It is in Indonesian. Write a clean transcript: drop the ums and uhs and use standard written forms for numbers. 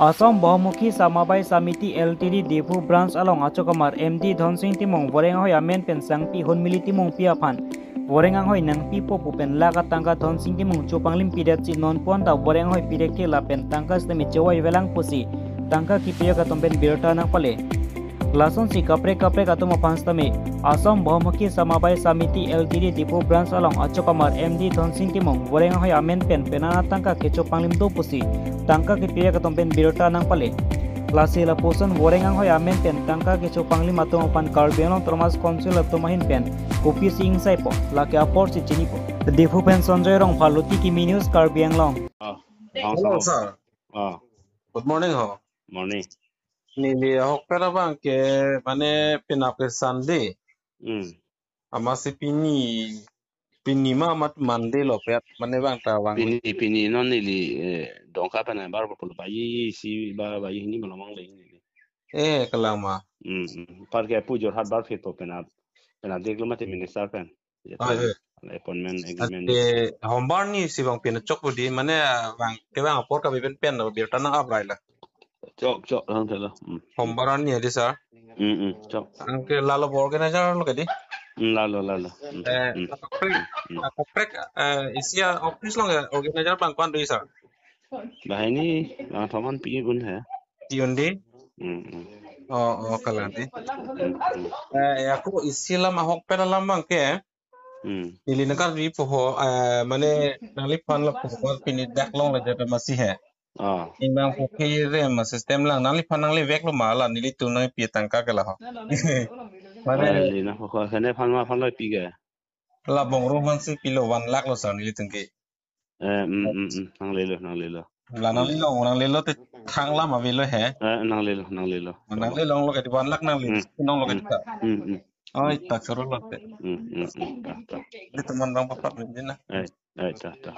Assam Bahumukhi Samabai Samiti LTD Depu Branch along Achokamar MD Dhonsing Timong Boreng Hoi Amen Pen Sangpi Hon Mili Timong Piapan Boreng Hoi Nang Pipo Pupen Laga Tangka Dhonsing Timong Chupanglim Pidat Si Non Ponta Boreng Hoi Pidekti Lapen Tangka Stemi Chewai Velang Pusi Tangka Kipiya Katomben Birta Nang Pale Lason si kapre katoma panstami Assam Bahumukhi Samabai Samiti LTD Depu Branch along Achokamar MD Dhonsing Timong Boreng Hoi Amen Pen Penana Tangka Kecho Panglim Do Pusi Tangka kipiya katomben birota nang pale lasi la poson borengang hoy amen pen tangka ke chopangli matong pan Karbianglong Thomas Council of Tomahin pen kopi sing sai po laki apor si chini po defu pen Sanjay Rong Phaluti ki news Karbianglong. Hello, sir. Good morning, ho. Morning. Nili hokpera bang ke mane pinapir Sunday. Amasi pini ma mat Monday lo pet mane bang tawang. Pini non nili dongka pana bar pul bayi si bayi ini melamang lagi nili. Kelama. Par ke pujur hat bar fit pena deklo mate minister pen. Appointment agreement. Hombar ni si bang pina chok budi mane bang ke bang apor ka biben pen no biar tanang abrai la. Chok lang tela. Hombaran ni adi sir. Chok. Angke lalo organizer lo kadi. Lalo. Kaprek isia office long organizer bang kwan dui sir. Bahini Thoman pi gun hai. Tiundi. Kalandi. Aku isilam ahok pera lambang ke. Ili nakar ri poho mane nali pan la poho pini dak long la jata masih hai. Imbang poke re ma system lang nali pan nang le vek lo mala nili tunai pi tangka ke lah. Mane lina poho khane pan la pi ga. La bong roman si pilo 1 lakh lo sa nili tangke. Nang le lo. La nang le lo te thang la ma velo hai. Nang le lo. Nang le long lo ke 1 lakh nang le nong lo ke ta. Ay, tak seru lah. Ini teman bang papat begini. Ta.